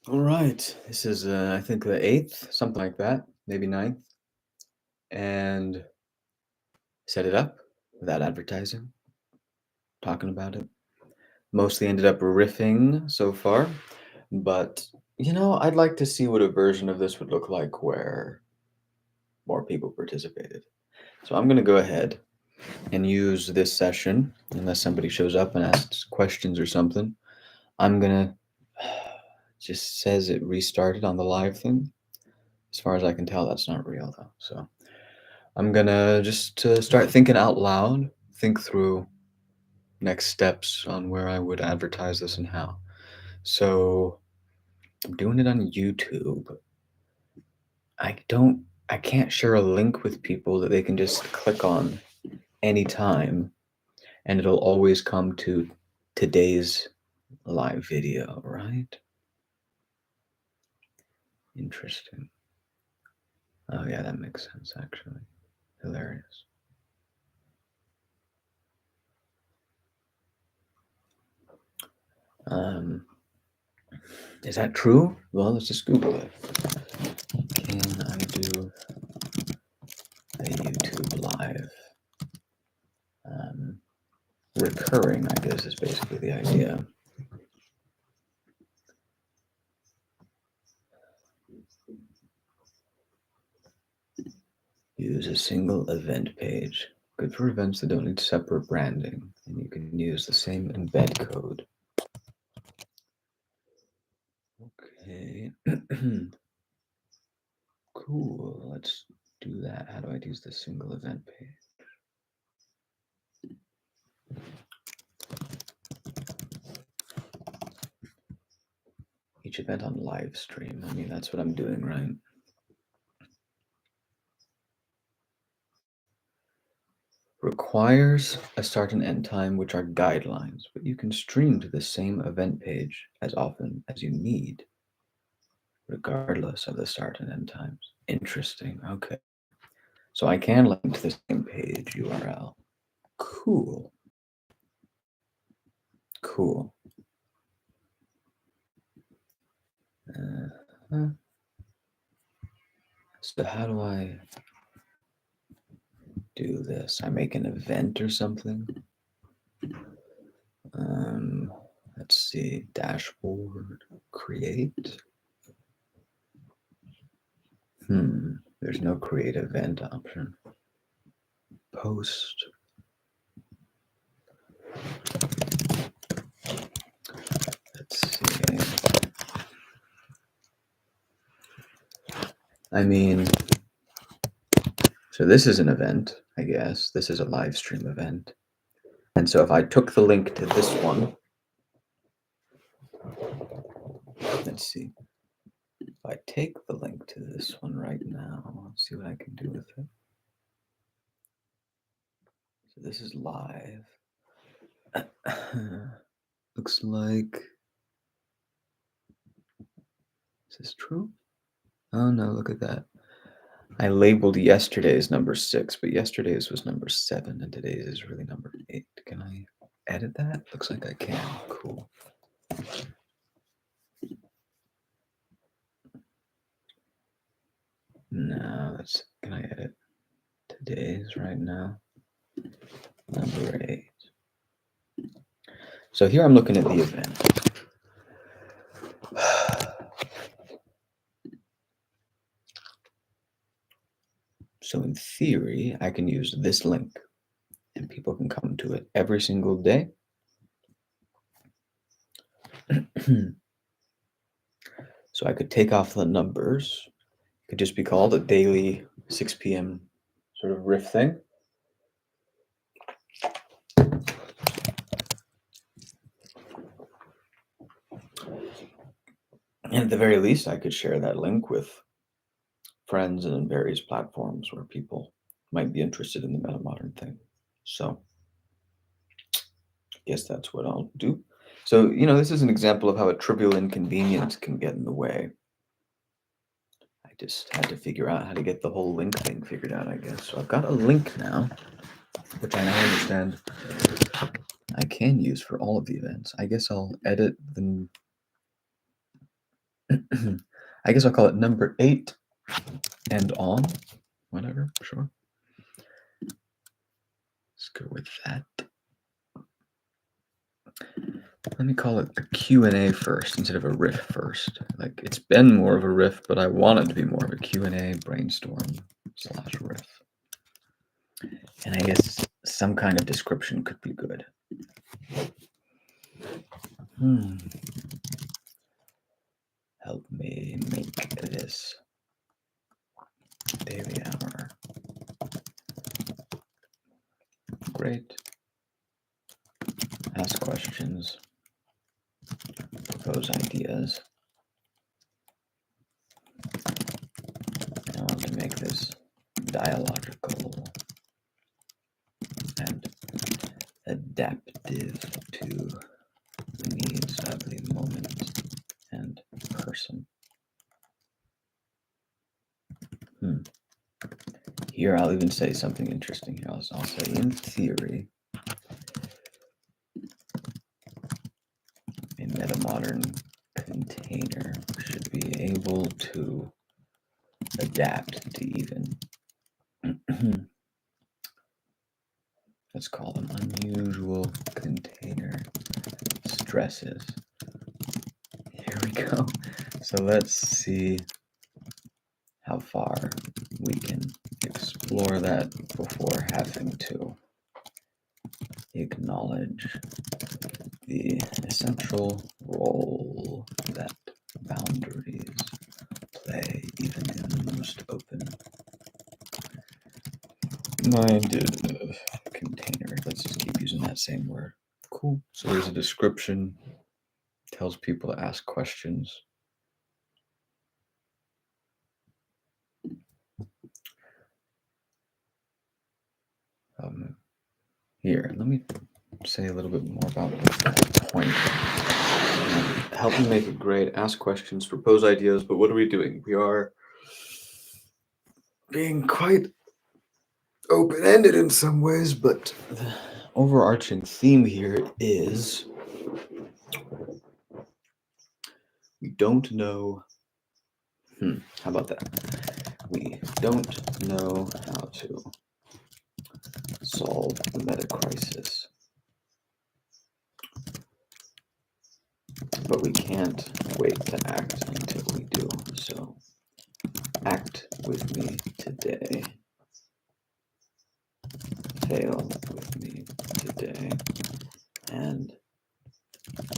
All right. This is, I think, the 8th, something like that, maybe ninth. And set it up without advertising, talking about it. Mostly ended up riffing so far. But, I'd like to see what a version of this would look like where more people participated. So I'm going to go ahead and use this session, unless somebody shows up and asks questions or something. I'm going to, just says it restarted on the live thing. As far as I can tell, that's not real though. So I'm gonna just start thinking out loud, think through next steps on where I would advertise this and how. So I'm doing it on YouTube. I can't share a link with people that they can just click on anytime and it'll always come to today's live video, right? Interesting. Oh yeah, that makes sense actually. Hilarious. Um, is that true? Well, let's just Google it. Can I do a YouTube live? Um, Recurring, I guess, is basically the idea. Use a single event page. Good for events that don't need separate branding, and you can use the same embed code. Okay. Cool. Let's do that. How do I use the single event page? Each event on live stream. I mean, that's what I'm doing, right? Requires a start and end time, which are guidelines, but you can stream to the same event page as often as you need, regardless of the start and end times. Interesting. Okay. So I can link to the same page URL. Cool. Cool. Uh, so how do I do this? I make an event or something. Let's see. Dashboard. Create. There's no create event option. Post. Let's see. I mean, so this is an event, I guess. This is a live stream event. And so if I took the link to this one, let's see. If I take the link to this one right now, let's see what I can do with it. So this is live. Looks like, is this true? Oh no, look at that. I labeled yesterday's number 6, but yesterday's was number 7, and today's is really number 8. Can I edit that? Looks like I can. Cool. No, can I edit today's right now? Number 8. So here I'm looking at the event. So in theory, I can use this link and people can come to it every single day. So I could take off the numbers. It could just be called a daily 6 p.m. sort of riff thing. And at the very least, I could share that link with friends and various platforms where people might be interested in the Metamodern thing. So I guess that's what I'll do. So, this is an example of how a trivial inconvenience can get in the way. I just had to figure out how to get the whole link thing figured out, I guess. So I've got a link now, which I now understand I can use for all of the events. I guess I'll edit the I guess I'll call it number 8 and on. Whatever, sure. Let's go with that. Let me call it a Q&A first instead of a riff first. Like, it's been more of a riff, but I want it to be more of a Q&A brainstorm/riff. And I guess some kind of description could be good. Help me make this daily hour great. Ask questions. Propose ideas. I want to make this dialogical and adaptive to the needs of the moment and person. Here, I'll even say something interesting here. I'll say, in theory, a metamodern container should be able to adapt to even, let's call them unusual container stresses. Here we go. So let's see how far we can explore that before having to acknowledge the essential role that boundaries play even in the most open-minded container. Let's just keep using that same word. Cool. So there's a description, tells people to ask questions. Here, let me say a little bit more about that point. Help me make it great. Ask questions, propose ideas, but what are we doing? We are being quite open-ended in some ways, but the overarching theme here is we don't know. How about that? We don't know how to solve the meta crisis, but we can't wait to act until we do. So act with me today. Fail with me today. And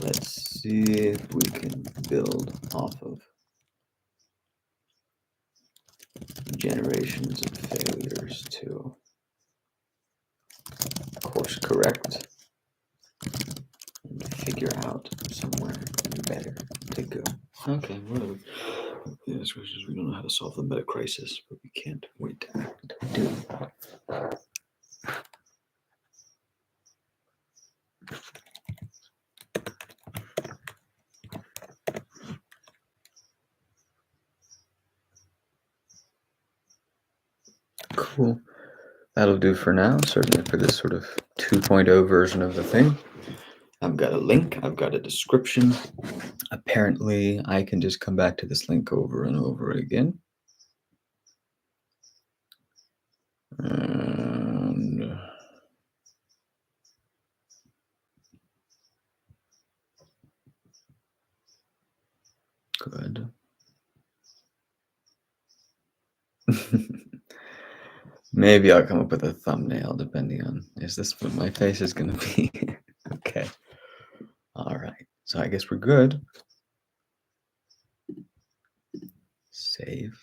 let's see if we can build off of generations of failures to course correct and figure out somewhere better to go. Okay, whatever. This question is we don't know how to solve the meta crisis, but we can't wait to act. Do. Cool. That'll do for now, certainly for this sort of 2.0 version of the thing. I've got a link, I've got a description. Apparently, I can just come back to this link over and over again. And good. Maybe I'll come up with a thumbnail depending on, is this what my face is going to be? Okay. All right. So I guess we're good. Save.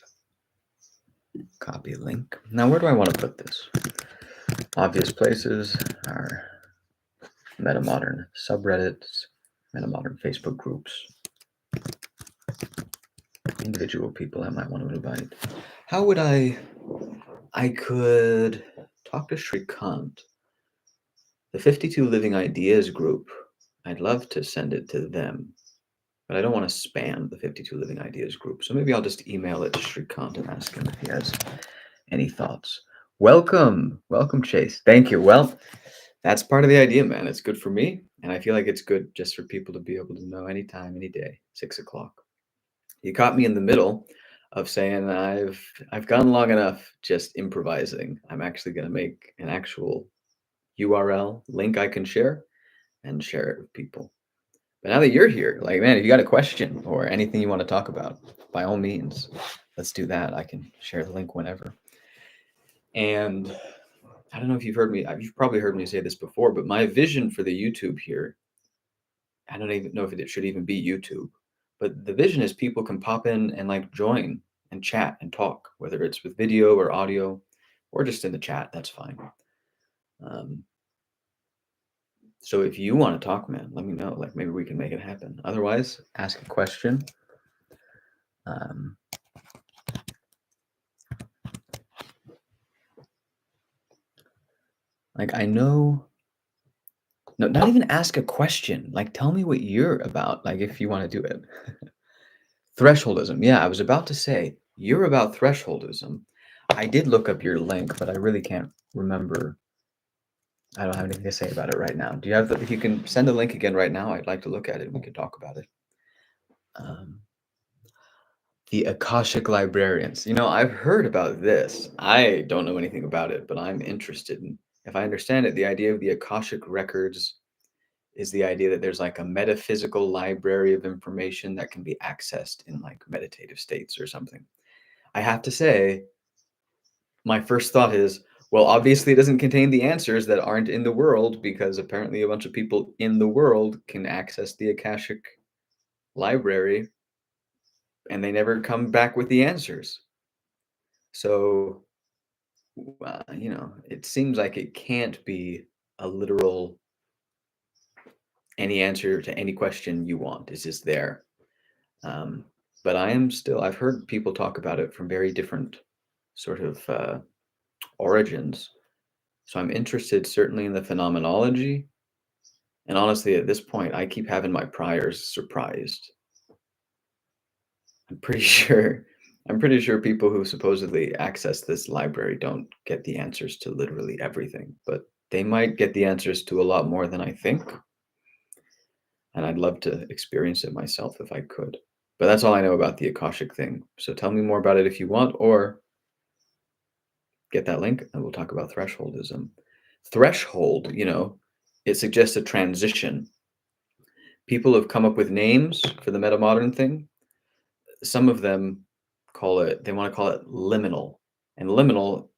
Copy link. Now, where do I want to put this? Obvious places are Metamodern subreddits, Metamodern Facebook groups, individual people I might want to invite. How would I could talk to Shrikant. The 52 Living Ideas group, I'd love to send it to them, but I don't want to spam the 52 Living Ideas group. So maybe I'll just email it to Shrikant and ask him if he has any thoughts. Welcome, Chase. Thank you. Well, that's part of the idea, man. It's good for me, and I feel like it's good just for people to be able to know anytime, any day, 6 o'clock. You caught me in the middle of saying I've gone long enough just improvising. I'm actually going to make an actual URL link I can share and share it with people. But now that you're here, like, man, if you got a question or anything you want to talk about, by all means, let's do that. I can share the link whenever. And I don't know if you've heard me, you've probably heard me say this before, but my vision for the YouTube here, I don't even know if it should even be YouTube, but the vision is people can pop in and like join and chat and talk, whether it's with video or audio or just in the chat, that's fine. Um, so if you want to talk, man, let me know. Like maybe we can make it happen. Otherwise, ask a question. Like I know, no, not even ask a question. Like tell me what you're about. Like if you want to do it. Thresholdism. Yeah, I was about to say you're about thresholdism. I did look up your link, but I really can't remember. I don't have anything to say about it right now. Do you have if you can send the link again right now, I'd like to look at it and we could talk about it. The Akashic Librarians. You know, I've heard about this. I don't know anything about it, but I'm interested in, if I understand it, the idea of the Akashic records is the idea that there's like a metaphysical library of information that can be accessed in like meditative states or something. I have to say, my first thought is, well, obviously it doesn't contain the answers that aren't in the world because apparently a bunch of people in the world can access the Akashic library and they never come back with the answers. So, you know, it seems like it can't be a literal any answer to any question you want is just there. But I've heard people talk about it from very different sort of origins. So I'm interested certainly in the phenomenology. And honestly, at this point, I keep having my priors surprised. I'm pretty sure I'm pretty sure people who supposedly access this library don't get the answers to literally everything, but they might get the answers to a lot more than I think. And I'd love to experience it myself if I could. But that's all I know about the Akashic thing. So tell me more about it if you want, or get that link and we'll talk about thresholdism. Threshold, you know, it suggests a transition. People have come up with names for the metamodern thing. Some of them they want to call it liminal. And liminal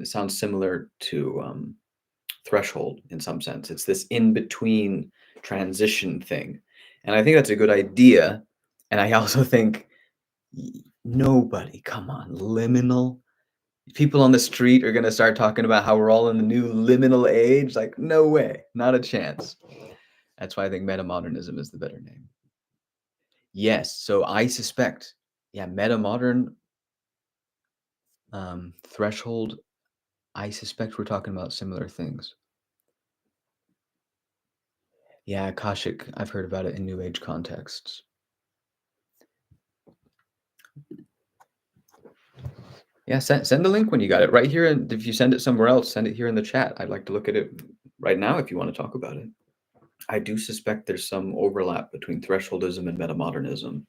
sounds similar to threshold in some sense. It's this in between transition thing. And I think that's a good idea. And I also think nobody, come on, liminal. People on the street are going to start talking about how we're all in the new liminal age. Like, no way, not a chance. That's why I think metamodernism is the better name. Yes, so I suspect, yeah, metamodern threshold, I suspect we're talking about similar things. Yeah, Akashic, I've heard about it in New Age contexts. Yeah, send the link when you got it right here. And if you send it somewhere else, send it here in the chat. I'd like to look at it right now if you want to talk about it. I do suspect there's some overlap between thresholdism and metamodernism.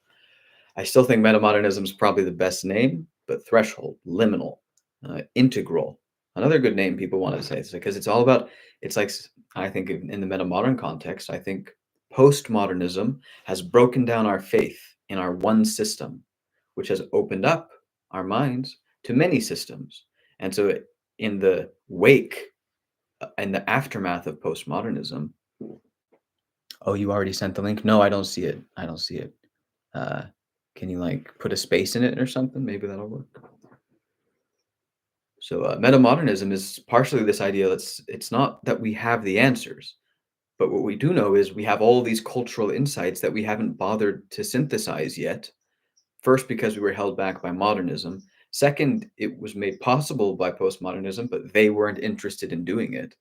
I still think metamodernism is probably the best name, but threshold, liminal, integral, another good name people want to say, because it's all about, it's like, I think in the metamodern context, I think postmodernism has broken down our faith in our one system, which has opened up our minds to many systems. And so in the wake, in the aftermath of postmodernism, oh, you already sent the link? No, I don't see it. I don't see it. Can you like put a space in it or something? Maybe that'll work. So metamodernism is partially this idea that it's not that we have the answers, but what we do know is we have all these cultural insights that we haven't bothered to synthesize yet. First, because we were held back by modernism. Second, it was made possible by postmodernism, but they weren't interested in doing it.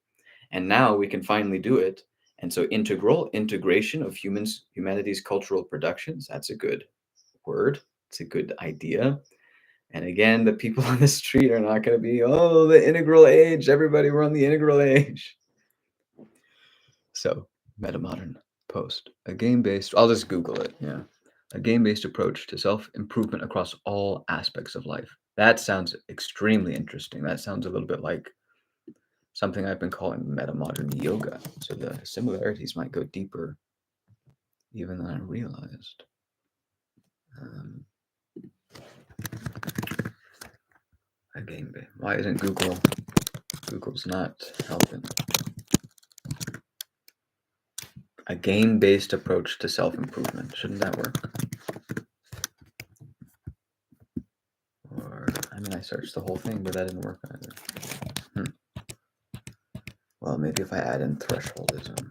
And now we can finally do it. And so integration of humanity's cultural productions, that's a good word. It's a good idea. And again, the people on the street are not going to be, oh, the integral age. Everybody, we're on the integral age. So, metamodern post, a game-based. I'll just Google it. Yeah. A game-based approach to self-improvement across all aspects of life. That sounds extremely interesting. That sounds a little bit like something I've been calling metamodern yoga. So the similarities might go deeper even than I realized. Um, a game. Why isn't Google's not helping? A game-based approach to self-improvement. Shouldn't that work? Or, I mean, I searched the whole thing, but that didn't work either. Well, maybe if I add in thresholdism.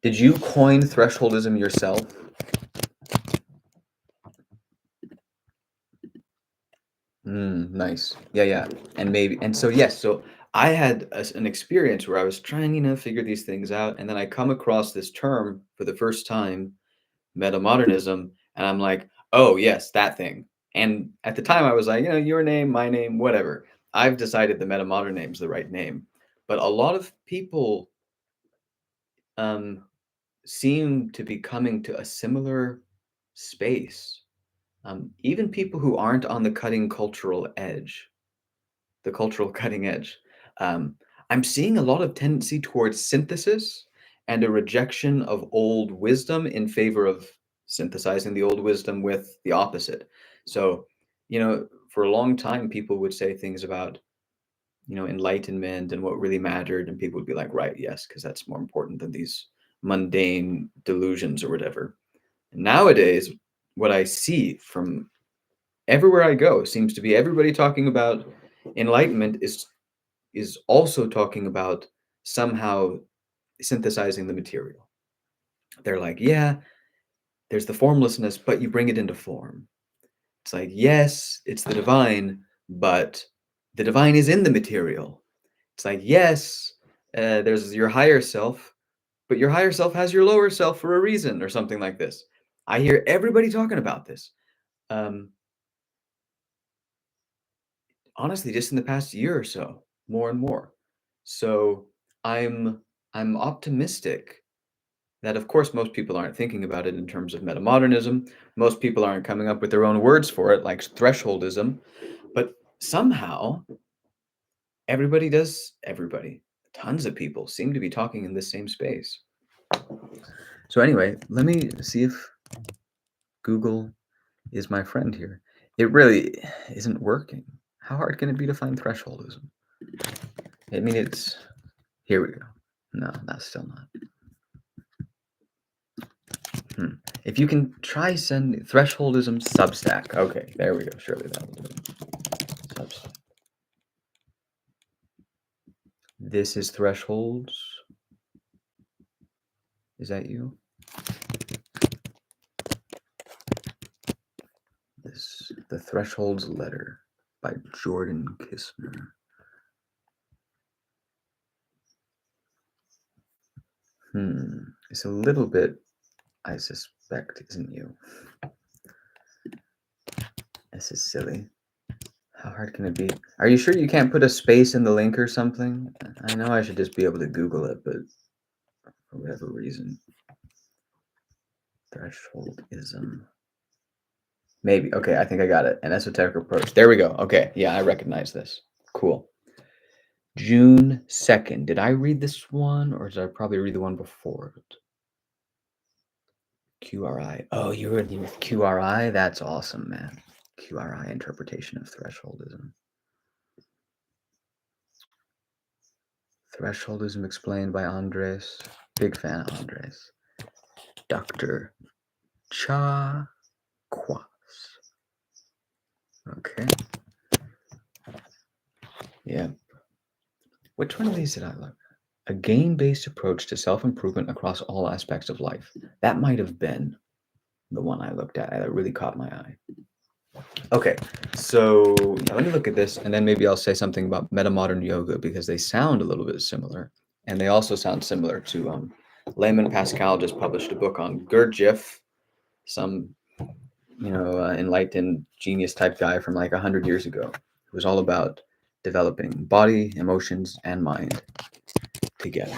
Did you coin thresholdism yourself? Nice. Yeah. And so, yes, so I had an experience where I was trying, figure these things out. And then I come across this term for the first time, metamodernism. And I'm like, oh, yes, that thing. And at the time I was like, your name, my name, whatever. I've decided the metamodern name's the right name. But a lot of people seem to be coming to a similar space. Even people who aren't on the cultural cutting edge. Um, I'm seeing a lot of tendency towards synthesis and a rejection of old wisdom in favor of synthesizing the old wisdom with the opposite. So, for a long time, people would say things about, enlightenment and what really mattered, and people would be like, right, yes, because that's more important than these mundane delusions or whatever. Nowadays, what I see from everywhere I go seems to be everybody talking about enlightenment is also talking about somehow synthesizing the material. They're like, yeah, there's the formlessness, but you bring it into form. It's like, yes, it's the divine, but the divine is in the material. It's like, yes, there's your higher self, but your higher self has your lower self for a reason, or something like this. I hear everybody talking about this. Um, Honestly, just in the past year or so, more and more. So I'm optimistic that, of course, most people aren't thinking about it in terms of metamodernism. Most people aren't coming up with their own words for it, like thresholdism. But somehow everybody, tons of people seem to be talking in this same space. So anyway, let me see if Google is my friend here. It really isn't working. How hard can it be to find thresholdism? I mean, here we go. No, that's still not. If you can try send thresholdism Substack. Okay, there we go. Surely that will do it. Substack. This is thresholds. Is that you? The Thresholds Letter by Jordan Kistner. It's a little bit, I suspect, isn't you? This is silly. How hard can it be? Are you sure you can't put a space in the link or something? I know I should just be able to Google it, but for whatever reason. Thresholdism. Maybe. Okay, I think I got it. An esoteric approach. There we go. Okay, yeah, I recognize this. Cool. June 2nd. Did I read this one, or did I probably read the one before it? QRI. Oh, you were with QRI? That's awesome, man. QRI, interpretation of thresholdism. Thresholdism explained by Andres. Big fan of Andres. Dr. Cha Quas. Okay. Yeah. Which one of these did I look at? A game-based approach to self-improvement across all aspects of life. That might have been the one I looked at. That really caught my eye. Okay, so yeah, let me look at this, and then maybe I'll say something about metamodern yoga, because they sound a little bit similar, and they also sound similar to Layman Pascal just published a book on Gurdjieff, some enlightened genius type guy from like 100 years ago. It was all about developing body, emotions, and mind together.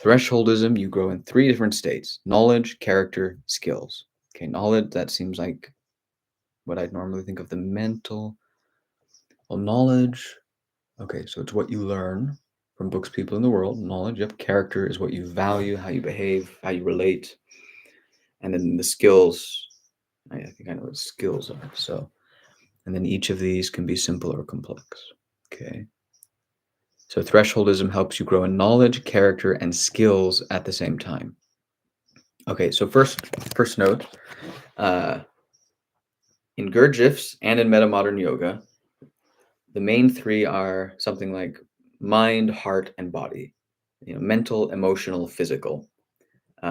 Thresholdism, you grow in three different states: knowledge, character, skills. Okay, knowledge, that seems like what I'd normally think of the mental. Well, knowledge, okay, so it's what you learn from books, people in the world. Knowledge, yep. Character is what you value, how you behave, how you relate. And then the skills, I think I know what skills are. So, and then each of these can be simple or complex. Okay. So thresholdism helps you grow in knowledge, character, and skills at the same time. Okay, so first note, uh, in Gurdjieff's and in Metamodern Yoga, the main three are something like mind, heart, and body. Mental, emotional, physical.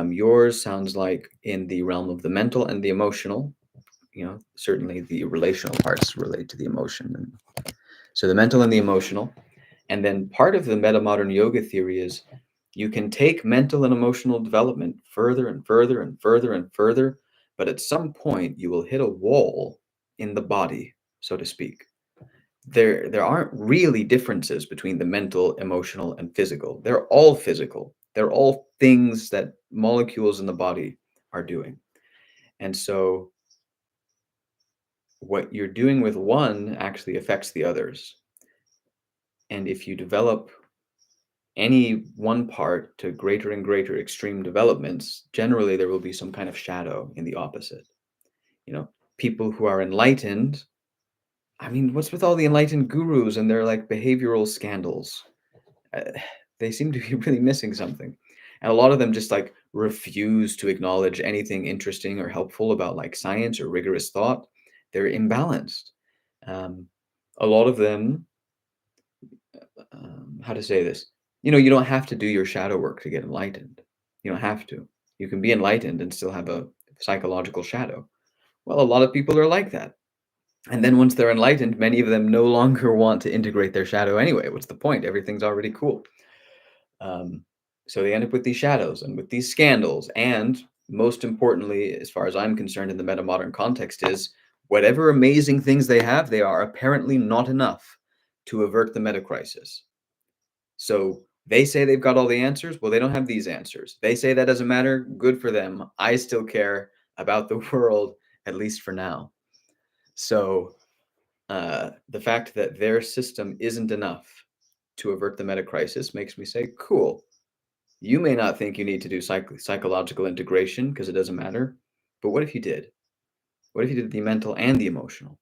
Yours sounds like in the realm of the mental and the emotional. Certainly the relational parts relate to the emotion. And so the mental and the emotional. And then part of the metamodern yoga theory is you can take mental and emotional development further and further and further and further, but at some point you will hit a wall in the body, so to speak. There aren't really differences between the mental, emotional, and physical. They're all physical. They're all things that molecules in the body are doing. And so what you're doing with one actually affects the others. And if you develop any one part to greater and greater extreme developments, generally there will be some kind of shadow in the opposite. People who are enlightened, I mean, what's with all the enlightened gurus and their like behavioral scandals? Uh, they seem to be really missing something. And a lot of them just like refuse to acknowledge anything interesting or helpful about like science or rigorous thought. They're imbalanced. A lot of them, how to say this? You don't have to do your shadow work to get enlightened. You don't have to. You can be enlightened and still have a psychological shadow. Well, a lot of people are like that. And then once they're enlightened, many of them no longer want to integrate their shadow anyway. What's the point? Everything's already cool. Um, so they end up with these shadows and with these scandals. And most importantly, as far as I'm concerned in the metamodern context, is whatever amazing things they have, they are apparently not enough to avert the meta crisis. So they say they've got all the answers. Well, they don't have these answers. They say that doesn't matter. Good for them. I still care about the world, at least for now. So the fact that their system isn't enough to avert the meta crisis makes me say, cool. You may not think you need to do psychological integration because it doesn't matter. But what if you did? What if you did the mental and the emotional?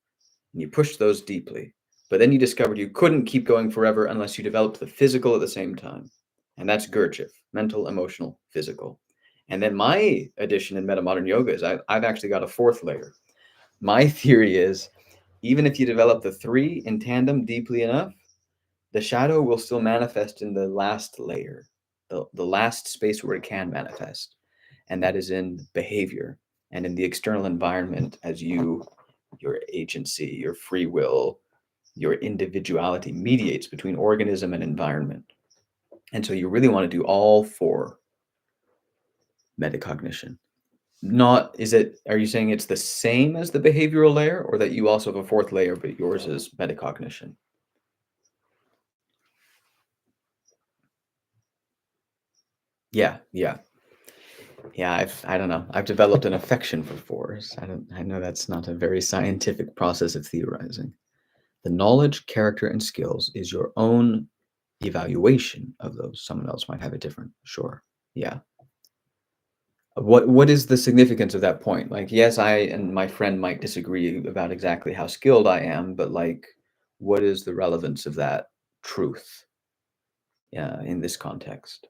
And you pushed those deeply. But then you discovered you couldn't keep going forever unless you developed the physical at the same time. And that's Gurdjieff, mental, emotional, physical. And then my addition in metamodern yoga is I've actually got a fourth layer. My theory is even if you develop the three in tandem deeply enough, the shadow will still manifest in the last layer, the last space where it can manifest. And that is in behavior and in the external environment as your agency, your free will, your individuality mediates between organism and environment. And so you really want to do all four metacognition. Are you saying it's the same as the behavioral layer or that you also have a fourth layer, but yours is metacognition? Yeah, yeah. Yeah, I don't know. I've developed an affection for fours. I know that's not a very scientific process of theorizing. The knowledge, character, and skills is your own evaluation of those. Someone else might have a different. Sure. Yeah. What is the significance of that point? Like, yes, I and my friend might disagree about exactly how skilled I am, but like, what is the relevance of that truth? Yeah, in this context.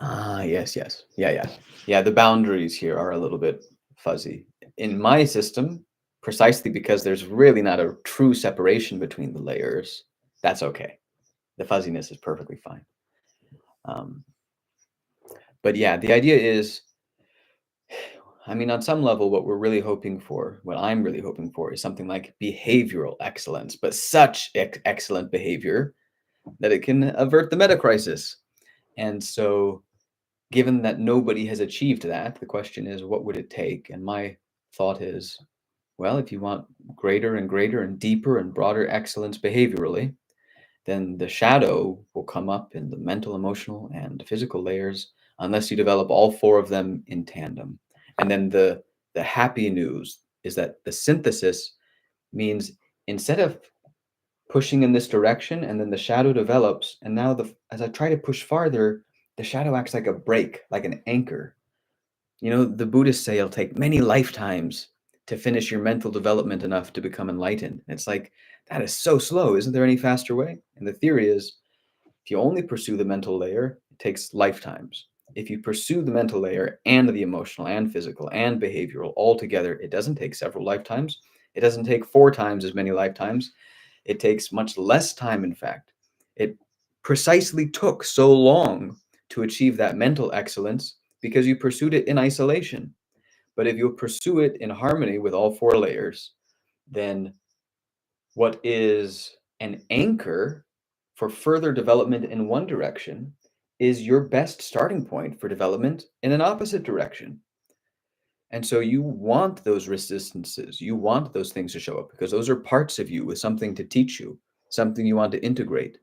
Ah, yes, yes. Yeah, yeah. Yeah, the boundaries here are a little bit fuzzy. In my system, precisely because there's really not a true separation between the layers, that's okay. The fuzziness is perfectly fine. Um, but yeah, the idea is, I mean, on some level, what we're really hoping for, what I'm really hoping for, is something like behavioral excellence, but such excellent behavior that it can avert the meta crisis. And so given that nobody has achieved that, the question is, what would it take? And my thought is, well, if you want greater and greater and deeper and broader excellence behaviorally, then the shadow will come up in the mental, emotional, and physical layers unless you develop all four of them in tandem. And then the happy news is that the synthesis means instead of pushing in this direction and then the shadow develops, and now as I try to push farther, the shadow acts like a brake, like an anchor. The Buddhists say it'll take many lifetimes to finish your mental development enough to become enlightened. It's like, that is so slow. Isn't there any faster way? And the theory is, if you only pursue the mental layer, it takes lifetimes. If you pursue the mental layer and the emotional and physical and behavioral all together, it doesn't take several lifetimes. It doesn't take 4 times as many lifetimes. It takes much less time, in fact. It precisely took so long to achieve that mental excellence because you pursued it in isolation. But if you pursue it in harmony with all 4 layers, then what is an anchor for further development in one direction is your best starting point for development in an opposite direction. And so you want those resistances, you want those things to show up because those are parts of you with something to teach you, something you want to integrate.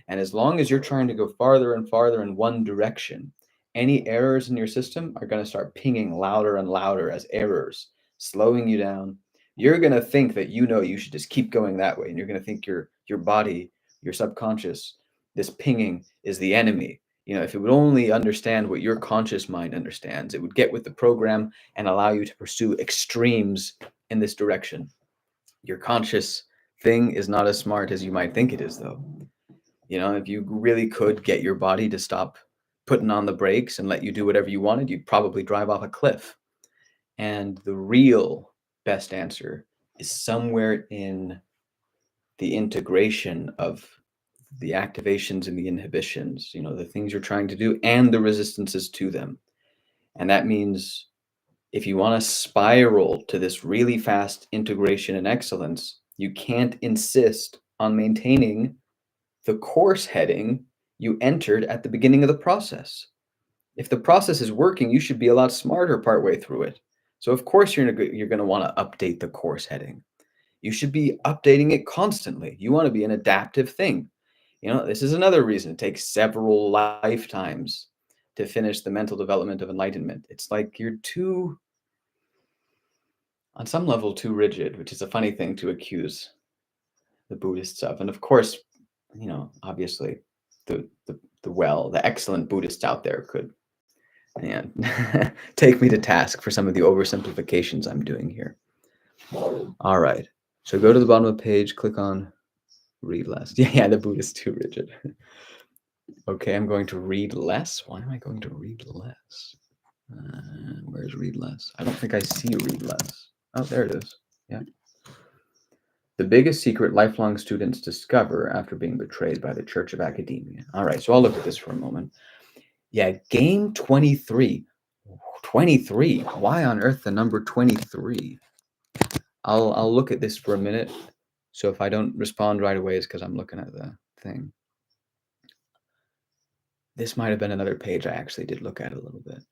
And as long as you're trying to go farther and farther in one direction, any errors in your system are going to start pinging louder and louder as errors, slowing you down. You're going to think that you should just keep going that way. And you're going to think your body, your subconscious, this pinging is the enemy. If it would only understand what your conscious mind understands, it would get with the program and allow you to pursue extremes in this direction. Your conscious thing is not as smart as you might think it is, though. If you really could get your body to stop putting on the brakes and let you do whatever you wanted, you'd probably drive off a cliff. And the real best answer is somewhere in the integration of the activations and the inhibitions, the things you're trying to do and the resistances to them. And that means if you want to spiral to this really fast integration and excellence, you can't insist on maintaining the course heading you entered at the beginning of the process. If the process is working, you should be a lot smarter partway through it. So of course you're going to want to update the course heading. You should be updating it constantly. You want to be an adaptive thing. This is another reason it takes several lifetimes to finish the mental development of enlightenment. It's like you're on some level, too rigid, which is a funny thing to accuse the Buddhists of. And of course, obviously, the excellent Buddhists out there could take me to task for some of the oversimplifications I'm doing here. All right. So go to the bottom of the page, click on read less. Yeah, the Buddhist too rigid. Okay, I'm going to read less. Why am I going to read less? Where's read less? I don't think I see read less. Oh, there it is. Yeah. The biggest secret lifelong students discover after being betrayed by the Church of Academia. All right, so I'll look at this for a moment. Yeah, game 23. 23. Why on earth the number 23? I'll look at this for a minute. So if I don't respond right away, it's because I'm looking at the thing. This might have been another page I actually did look at a little bit.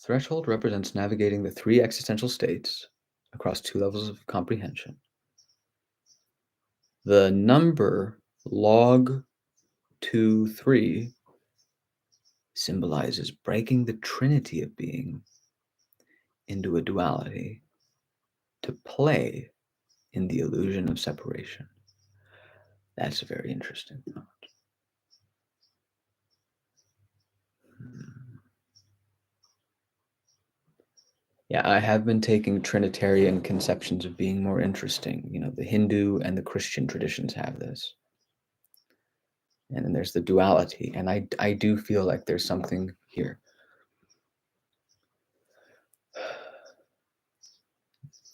Threshold represents navigating the 3 existential states across 2 levels of comprehension. The number log 23 symbolizes breaking the trinity of being into a duality to play in the illusion of separation. That's a very interesting thought. Yeah, I have been taking Trinitarian conceptions of being more interesting. The Hindu and the Christian traditions have this. And then there's the duality. And I do feel like there's something here.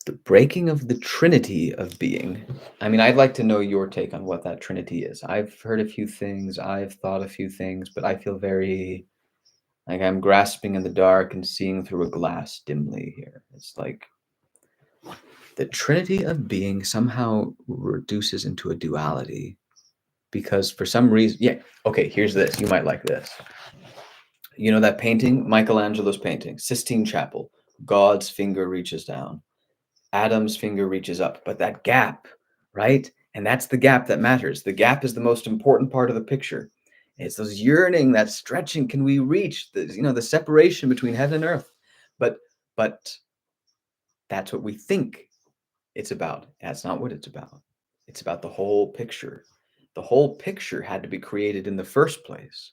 The breaking of the trinity of being. I mean, I'd like to know your take on what that trinity is. I've heard a few things, I've thought a few things, but I feel very like I'm grasping in the dark and seeing through a glass dimly here. It's like the trinity of being somehow reduces into a duality because for some reason, okay, here's this. You might like this. You know that painting, Michelangelo's painting, Sistine Chapel. God's finger reaches down, Adam's finger reaches up, but that gap, right? And that's the gap that matters. The gap is the most important part of the picture. It's those yearning, that stretching. Can we reach the, the separation between heaven and earth? But but that's what we think it's about. That's not what it's about. It's about the whole picture. The whole picture had to be created in the first place.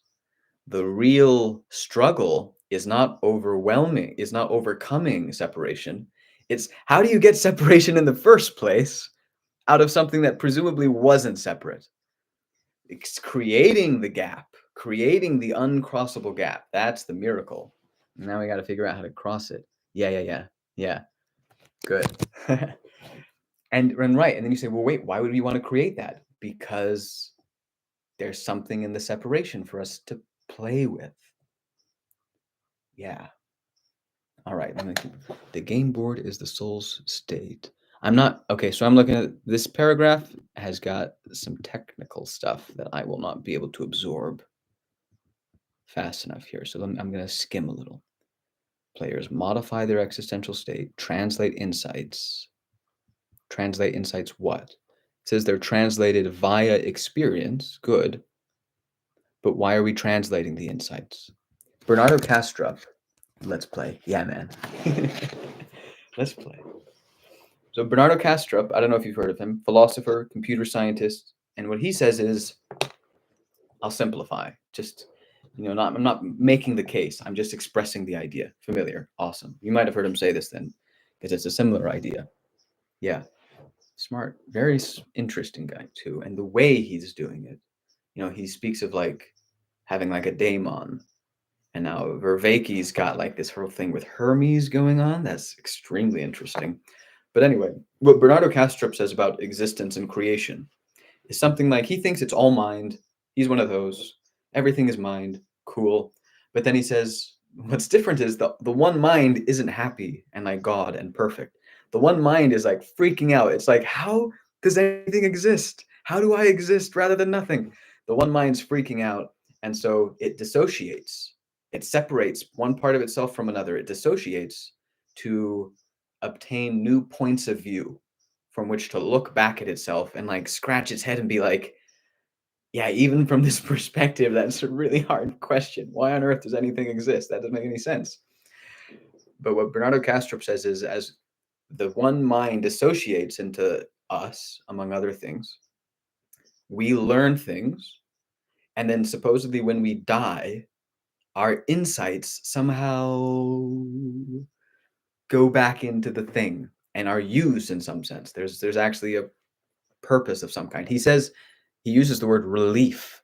The real struggle is not overwhelming, is not overcoming separation. It's how do you get separation in the first place out of something that presumably wasn't separate? It's creating the gap, creating the uncrossable gap. That's the miracle. Now we got to figure out how to cross it. Yeah. Good. and right. And then you say, well, wait, why would we want to create that? Because there's something in the separation for us to play with. Yeah. All right. The game board is the soul's state. I'm not okay. So I'm looking at this paragraph has got some technical stuff that I will not be able to absorb fast enough here. So I'm going to skim a little. Players modify their existential state, translate insights. Translate insights what? It says they're translated via experience. Good. But why are we translating the insights? Bernardo Kastrup. Let's play. Yeah, man. Let's play. So Bernardo Kastrup, I don't know if you've heard of him, philosopher, computer scientist, and what he says is, I'll simplify. Just, I'm not making the case. I'm just expressing the idea. Familiar, awesome. You might have heard him say this then, because it's a similar idea. Yeah, smart, very interesting guy too, and the way he's doing it. He speaks of like having like a daemon, and now Vervaeke's got like this whole thing with Hermes going on. That's extremely interesting. But anyway, what Bernardo Kastrup says about existence and creation is something like he thinks it's all mind. He's one of those. Everything is mind. Cool. But then he says, what's different is the one mind isn't happy and like God and perfect. The one mind is like freaking out. It's like, how does anything exist? How do I exist rather than nothing? The one mind's freaking out. And so it dissociates. It separates one part of itself from another. It dissociates to obtain new points of view from which to look back at itself and like scratch its head and be like, yeah, even from this perspective, that's a really hard question. Why on earth does anything exist? That doesn't make any sense. But what Bernardo Kastrup says is, as the one mind dissociates into us, among other things, we learn things. And then supposedly when we die, our insights somehow go back into the thing and are used in some sense. There's actually a purpose of some kind. He says, he uses the word relief,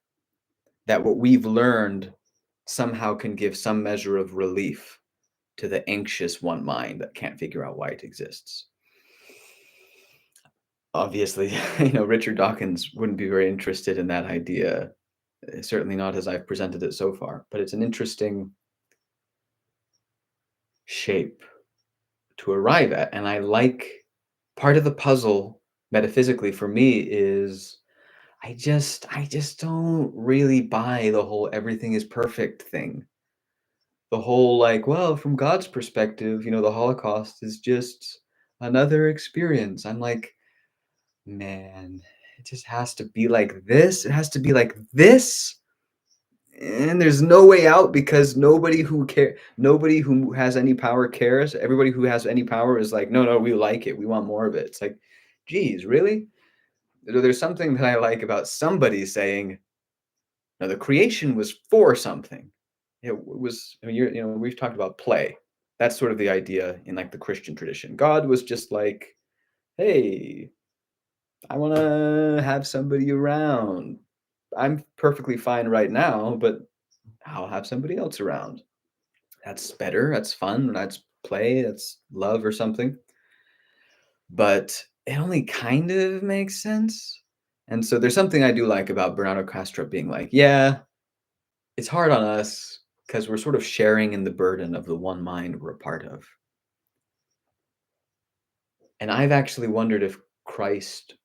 that what we've learned somehow can give some measure of relief to the anxious one mind that can't figure out why it exists. Obviously, Richard Dawkins wouldn't be very interested in that idea, certainly not as I've presented it so far, but it's an interesting shape to arrive at. And I like part of the puzzle metaphysically for me is I just don't really buy the whole everything is perfect thing. The whole like, well, from God's perspective, the Holocaust is just another experience. I'm like, man, it just has to be like this. It has to be like this. And there's no way out because nobody who has any power cares. Everybody who has any power is like, no, we like it. We want more of it. It's like, geez, really? There's something that I like about somebody saying, no, the creation was for something. It was, I mean, we've talked about play. That's sort of the idea in like the Christian tradition. God was just like, hey, I want to have somebody around. I'm perfectly fine right now, but I'll have somebody else around. That's better. That's fun. That's play. That's love or something. But it only kind of makes sense. And so there's something I do like about Bernardo Castro being like, yeah, it's hard on us because we're sort of sharing in the burden of the one mind we're a part of. And I've actually wondered if Christ,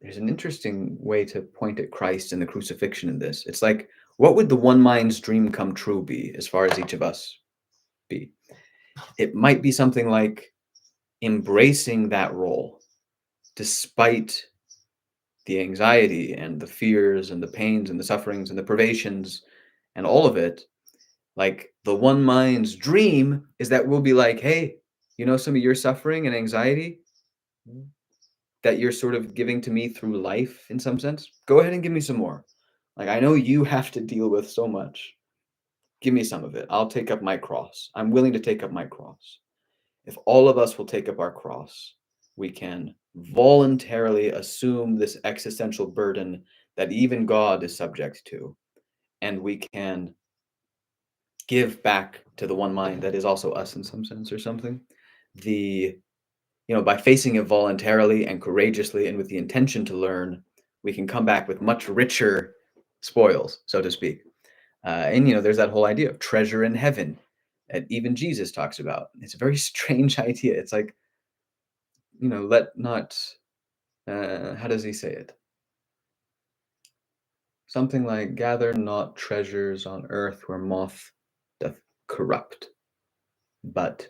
there's an interesting way to point at Christ and the crucifixion in this. It's like, What would the one mind's dream come true be as far as each of us be? It might be something like embracing that role despite the anxiety and the fears and the pains and the sufferings and the privations and all of it. Like the one mind's dream is that we'll be like, hey, some of your suffering and anxiety that you're sort of giving to me through life in some sense, go ahead and give me some more. Like, I know you have to deal with so much. Give me some of it. I'll take up my cross. I'm willing to take up my cross. If all of us will take up our cross, we can voluntarily assume this existential burden that even God is subject to. And we can give back to the one mind that is also us in some sense or something. By facing it voluntarily and courageously and with the intention to learn, we can come back with much richer spoils, so to speak. There's that whole idea of treasure in heaven that even Jesus talks about. It's a very strange idea. It's like, let not, how does he say it? Something like, gather not treasures on earth where moth doth corrupt, but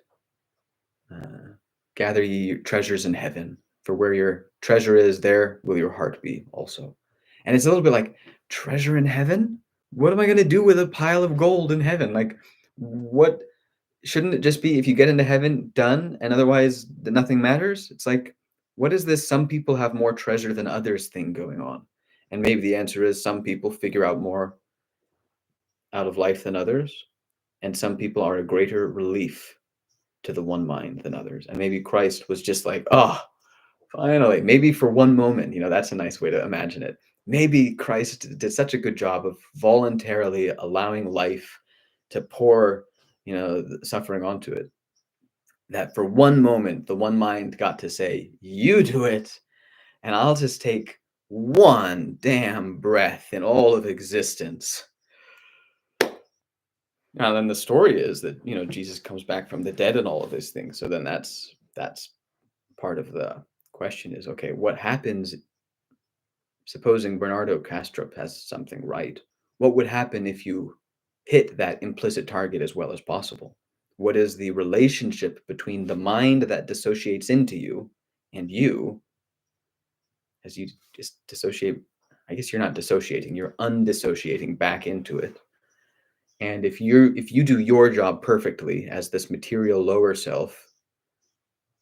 gather ye your treasures in heaven, for where your treasure is, there will your heart be also. And it's a little bit like, treasure in heaven? What am I going to do with a pile of gold in heaven? Like, what shouldn't it just be if you get into heaven, done, and otherwise nothing matters? It's like, what is this some people have more treasure than others thing going on? And maybe the answer is some people figure out more out of life than others, and some people are a greater relief to the one mind than others. And maybe Christ was just like, oh, finally, maybe for one moment, that's a nice way to imagine it. Maybe Christ did such a good job of voluntarily allowing life to pour, suffering onto it, that for one moment, the one mind got to say, you do it, and I'll just take one damn breath in all of existence. Now, then the story is that, Jesus comes back from the dead and all of these things. So then that's part of the question is, okay, what happens supposing Bernardo Kastrup has something right? What would happen if you hit that implicit target as well as possible? What is the relationship between the mind that dissociates into you and you as you just dissociate? I guess you're not dissociating, you're undissociating back into it. And if you do your job perfectly as this material lower self,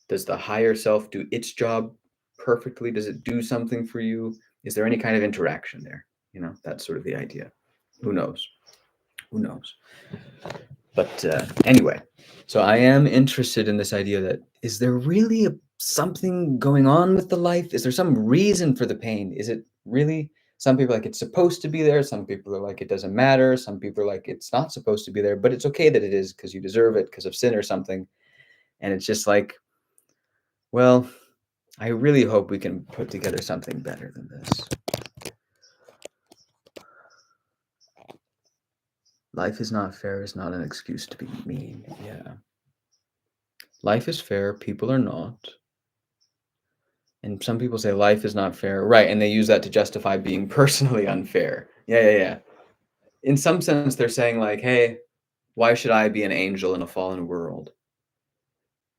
does the higher self do its job perfectly? Does it do something for you? Is there any kind of interaction there? That's sort of the idea. Who knows? Who knows? But anyway, so I am interested in this idea that is there really something going on with the life? Is there some reason for the pain? Is it really? Some people are like it's supposed to be there. Some people are like it doesn't matter. Some people are like it's not supposed to be there, but it's okay that it is because you deserve it because of sin or something. And it's just like, well, I really hope we can put together something better than this. Life is not fair is not an excuse to be mean. Yeah. Life is fair. People are not. And some people say life is not fair. Right. And they use that to justify being personally unfair. Yeah. In some sense, they're saying like, hey, why should I be an angel in a fallen world?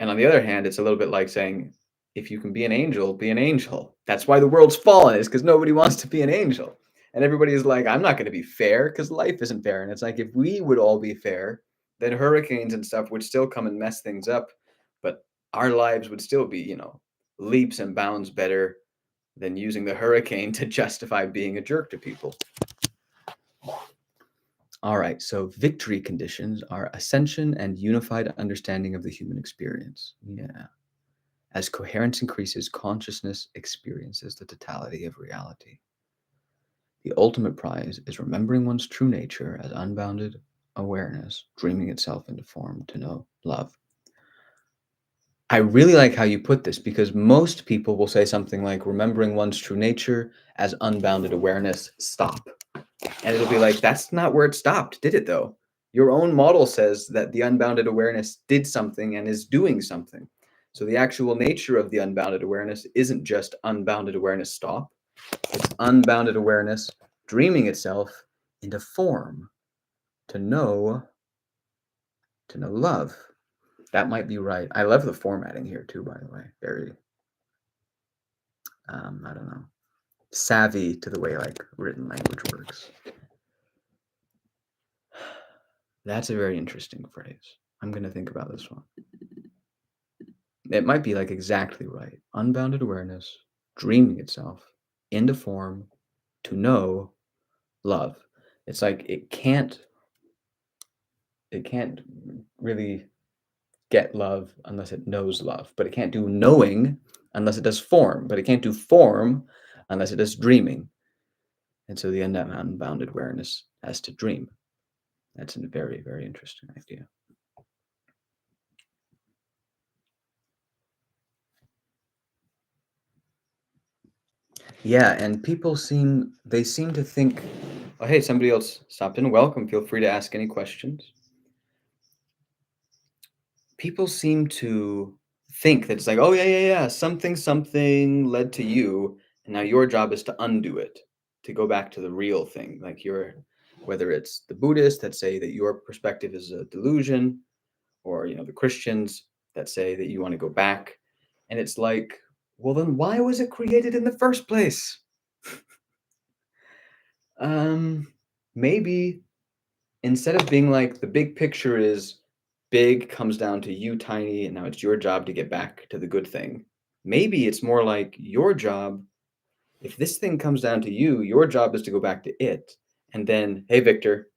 And on the other hand, it's a little bit like saying, if you can be an angel, be an angel. That's why the world's fallen, is because nobody wants to be an angel. And everybody is like, I'm not going to be fair because life isn't fair. And it's like, if we would all be fair, then hurricanes and stuff would still come and mess things up. But our lives would still be, leaps and bounds better than using the hurricane to justify being a jerk to people. All right, so victory conditions are ascension and unified understanding of the human experience. Yeah. As coherence increases, consciousness experiences the totality of reality. The ultimate prize is remembering one's true nature as unbounded awareness, dreaming itself into form to know love. I really like how you put this because most people will say something like remembering one's true nature as unbounded awareness, stop. And it'll be like, that's not where it stopped, did it though? Your own model says that the unbounded awareness did something and is doing something. So the actual nature of the unbounded awareness isn't just unbounded awareness stop. It's unbounded awareness dreaming itself into form, to know love. That might be right. I love the formatting here too, by the way. Very, I don't know, savvy to the way like written language works. That's a very interesting phrase. I'm going to think about this one. It might be like exactly right. Unbounded awareness, dreaming itself into form to know love. It's like it can't really get love unless it knows love, but it can't do knowing unless it does form, but it can't do form unless it does dreaming. And so the unbounded awareness has to dream. That's a very, very interesting idea. Yeah, and they seem to think, oh, hey, somebody else stopped in. Welcome. Feel free to ask any questions. People seem to think that it's like, oh, yeah, yeah, yeah, something led to you, and now your job is to undo it, to go back to the real thing. Like whether it's the Buddhists that say that your perspective is a delusion, or the Christians that say that you want to go back. And it's like, well, then why was it created in the first place? um, Maybe instead of being like the big picture is big comes down to you tiny and now it's your job to get back to the good thing. Maybe it's more like your job, if this thing comes down to you, your job is to go back to it. And then, hey, Victor,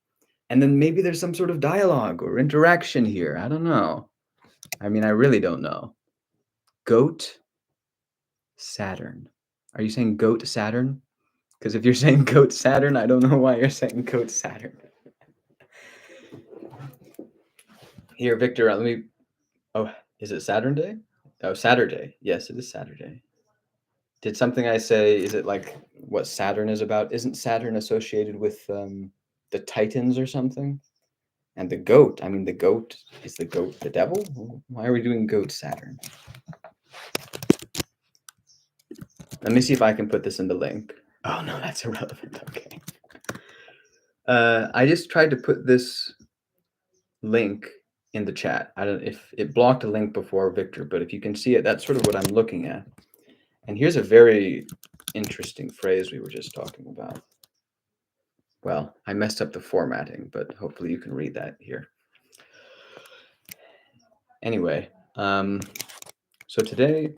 and then maybe there's some sort of dialogue or interaction here. I don't know. I mean, I really don't know. Goat Saturn. Are you saying goat Saturn? Because if you're saying goat Saturn, I don't know why you're saying goat Saturn. Here, Victor, let me. Oh, is it Saturn Day? Oh, Saturday. Yes, it is Saturday. Did something I say, is it like what Saturn is about? Isn't Saturn associated with the Titans or something? And the goat, I mean, is the goat the devil? Why are we doing goat Saturn? Let me see if I can put this in the link. Oh, no, that's irrelevant. Okay. I just tried to put this link in the chat. I don't if it blocked a link before, Victor, but if you can see it, that's sort of what I'm looking at. And here's a very interesting phrase we were just talking about. Well, I messed up the formatting, but hopefully you can read that here. Anyway, so today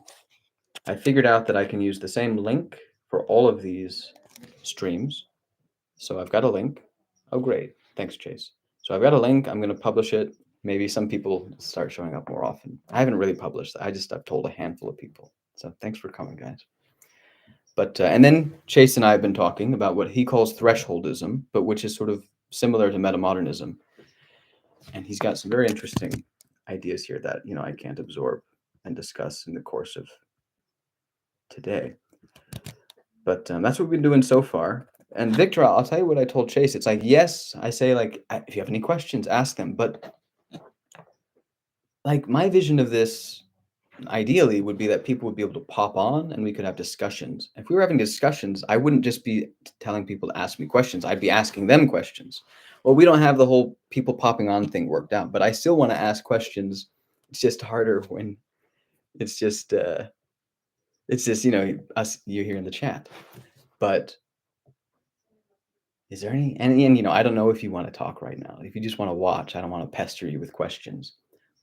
I figured out that I can use the same link for all of these streams. So I've got a link. Oh, great. Thanks, Chase. So I've got a link. I'm going to publish it. Maybe some people start showing up more often. I haven't really published. I've told a handful of people. So thanks for coming, guys. But and then Chase and I have been talking about what he calls thresholdism, but which is sort of similar to metamodernism. And he's got some very interesting ideas here that I can't absorb and discuss in the course of today. But that's what we've been doing so far. And Victor, I'll tell you what I told Chase. It's like, yes, I say like, if you have any questions, ask them. But like my vision of this ideally would be that people would be able to pop on and we could have discussions. If we were having discussions, I wouldn't just be telling people to ask me questions. I'd be asking them questions. Well, we don't have the whole people popping on thing worked out, but I still want to ask questions. It's just harder when it's just us you here in the chat. But is there any and I don't know if you want to talk right now. If you just want to watch, I don't want to pester you with questions.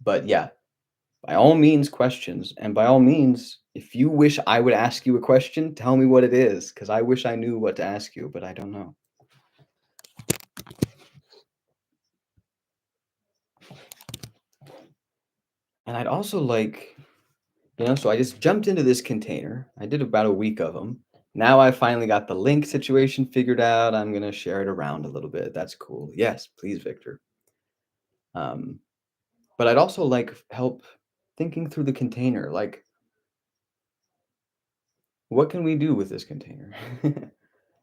But yeah, by all means, questions. And by all means, if you wish I would ask you a question, tell me what it is, because I wish I knew what to ask you, but I don't know. And I'd also like, so I just jumped into this container. I did about a week of them. Now I finally got the link situation figured out. I'm going to share it around a little bit. That's cool. Yes, please, Victor. But I'd also like help thinking through the container. Like, what can we do with this container?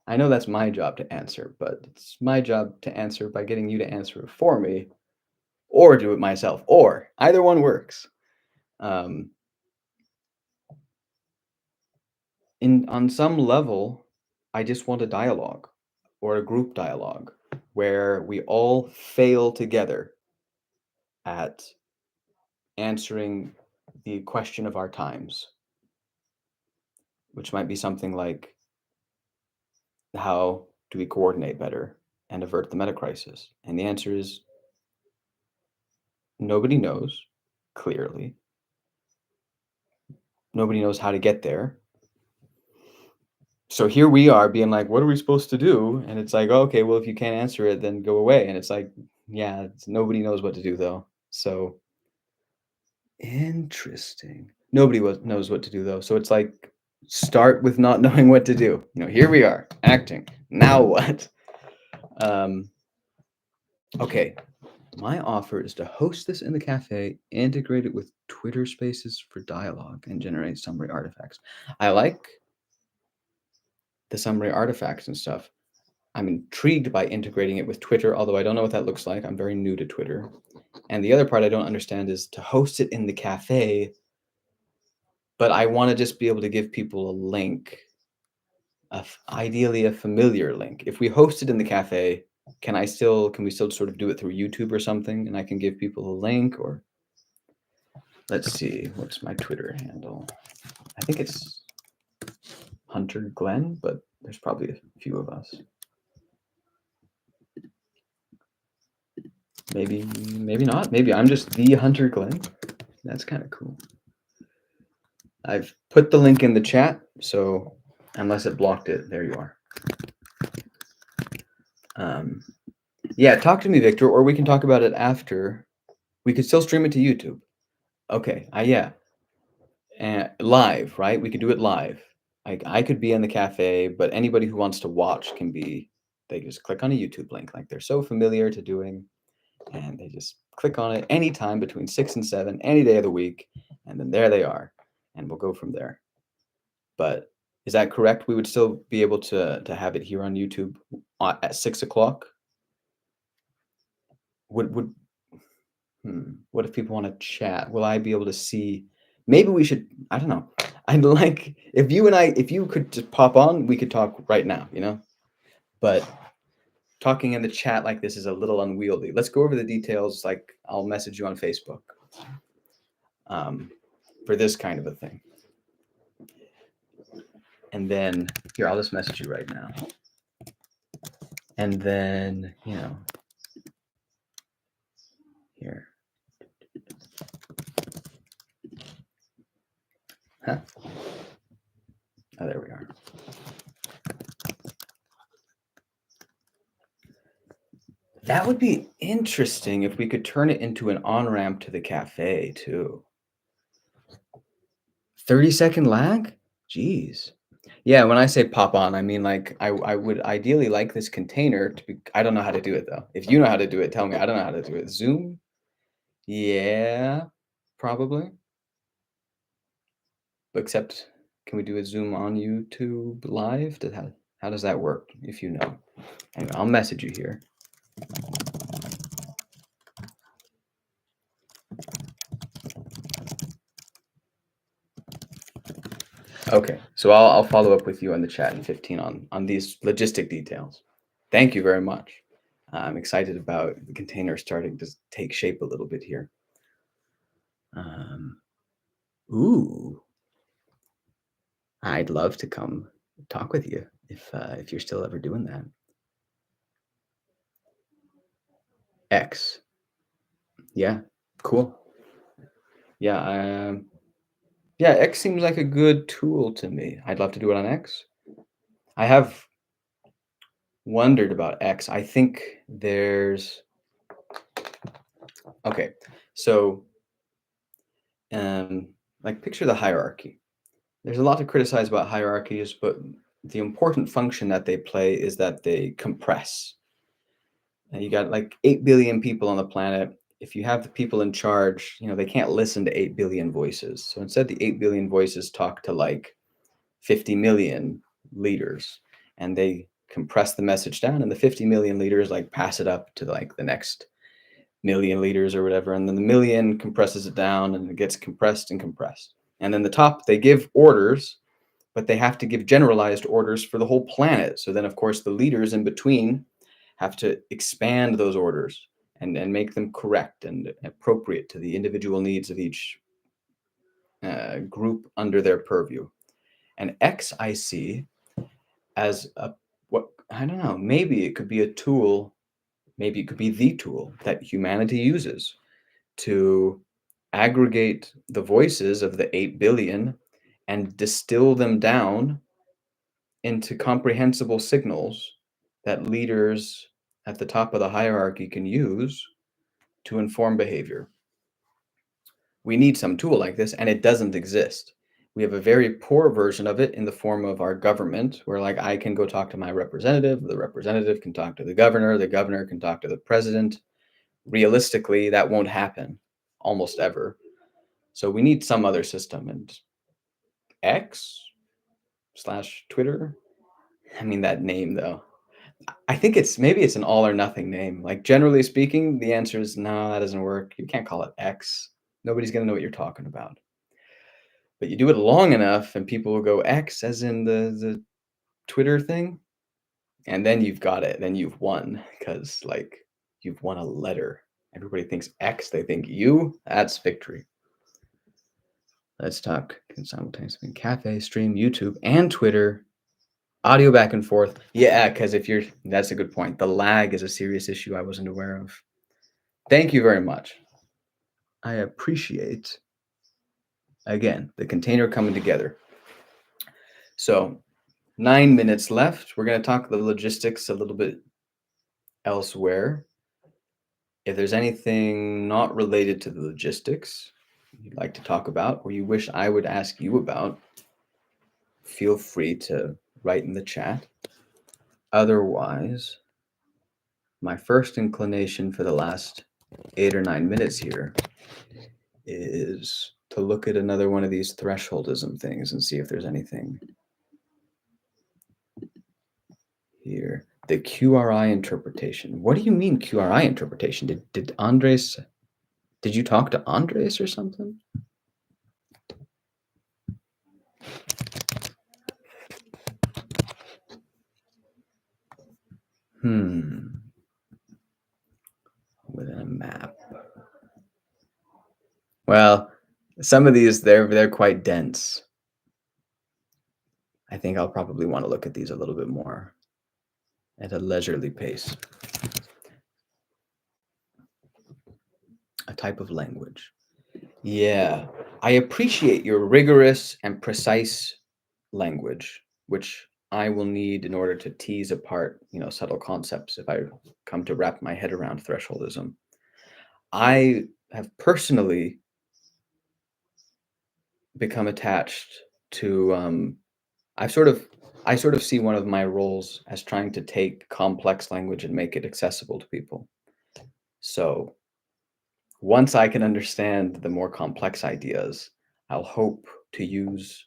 I know that's my job to answer, but it's my job to answer by getting you to answer it for me, or do it myself, or either one works. On some level, I just want a dialogue or a group dialogue. where we all fail together at answering the question of our times, which might be something like, how do we coordinate better and avert the meta crisis? And the answer is nobody knows, clearly. Nobody knows how to get there. So here we are being like, what are we supposed to do? And it's like, okay, well, if you can't answer it, then go away. And it's like, yeah, nobody knows what to do though. So interesting. Knows what to do though. So it's like, start with not knowing what to do. Here we are acting. Now what? Okay. My offer is to host this in the cafe, integrate it with Twitter Spaces for dialogue, and generate summary artifacts. I like the summary artifacts and stuff. I'm intrigued by integrating it with Twitter, although I don't know what that looks like. I'm very new to Twitter. And the other part I don't understand is to host it in the cafe, but I want to just be able to give people a link, ideally a familiar link. If we host it in the cafe, can we still sort of do it through YouTube or something, and I can give people a link? Or let's see, what's my Twitter handle? I think it's Hunter Glenn, but there's probably a few of us. Maybe not. Maybe I'm just the Hunter Glenn. That's kind of cool. I've put the link in the chat, so unless it blocked it, there you are. Yeah, talk to me, Victor, or we can talk about it after. We could still stream it to YouTube. Okay, yeah. And live, right? We could do it live. I could be in the cafe, but anybody who wants to watch they just click on a YouTube link, like they're so familiar to doing, and they just click on it anytime between 6 and 7, any day of the week, and then there they are, and we'll go from there. But is that correct? We would still be able to have it here on YouTube at 6 o'clock? What if people want to chat? Will I be able to see? Maybe we should, I don't know. I'd like, if you could just pop on, we could talk right now, But talking in the chat like this is a little unwieldy. Let's go over the details. Like, I'll message you on Facebook for this kind of a thing. And then, here, I'll just message you right now. And then, here. Huh? Oh, there we are. That would be interesting if we could turn it into an on-ramp to the cafe, too. 30-second lag? Jeez. Yeah, when I say pop on, I mean, like, I would ideally like this container to be... I don't know how to do it, though. If you know how to do it, tell me. I don't know how to do it. Zoom? Yeah, probably. Except, can we do a Zoom on YouTube live? How does that work, if you know? Anyway, I'll message you here. Okay, so I'll follow up with you on the chat in 15 on these logistic details. Thank you very much. I'm excited about the container starting to take shape a little bit here. Ooh, I'd love to come talk with you if you're still ever doing that. X. Yeah, cool. Yeah, yeah, X seems like a good tool to me. I'd love to do it on X. I have wondered about X. I think there's... Okay, so like, picture the hierarchy. There's a lot to criticize about hierarchies, but the important function that they play is that they compress. And you got like 8 billion people on the planet. If you have the people in charge, they can't listen to 8 billion voices. So instead, the 8 billion voices talk to like 50 million leaders, and they compress the message down, and the 50 million leaders like pass it up to like the next million leaders or whatever, and then the million compresses it down, and it gets compressed and compressed. And then the top, they give orders, but they have to give generalized orders for the whole planet. So then, of course, the leaders in between have to expand those orders and make them correct and appropriate to the individual needs of each group under their purview. And X I see as a, what, I don't know, maybe it could be a tool, maybe it could be the tool that humanity uses to aggregate the voices of the 8 billion and distill them down into comprehensible signals that leaders at the top of the hierarchy can use to inform behavior. We need some tool like this, and it doesn't exist. We have a very poor version of it in the form of our government, where like I can go talk to my representative, the representative can talk to the governor can talk to the president. Realistically, that won't happen almost ever. So we need some other system. And X/Twitter, I mean, that name though, I think maybe it's an all or nothing name. Like generally speaking, the answer is no, that doesn't work. You can't call it X. Nobody's gonna know what you're talking about. But you do it long enough and people will go X as in the Twitter thing, and then you've got it. Then you've won because like you've won a letter. Everybody thinks X, they think you. That's victory. Let's talk simultaneously cafe, stream, YouTube, and Twitter. Audio back and forth. Yeah, because that's a good point. The lag is a serious issue I wasn't aware of. Thank you very much. I appreciate, again, the container coming together. So 9 minutes left. We're going to talk the logistics a little bit elsewhere. If there's anything not related to the logistics you'd like to talk about or you wish I would ask you about, feel free to write in the chat. Otherwise, my first inclination for the last 8 or 9 minutes here is to look at another one of these thresholdism things and see if there's anything here. The QRI interpretation. What do you mean QRI interpretation? Did you talk to Andres or something? Within a map. Well, some of these, they're quite dense. I think I'll probably want to look at these a little bit more at a leisurely pace. A type of language. Yeah, I appreciate your rigorous and precise language, which I will need in order to tease apart, subtle concepts if I come to wrap my head around thresholdism. I have personally become attached to I sort of see one of my roles as trying to take complex language and make it accessible to people. So once I can understand the more complex ideas, I'll hope to use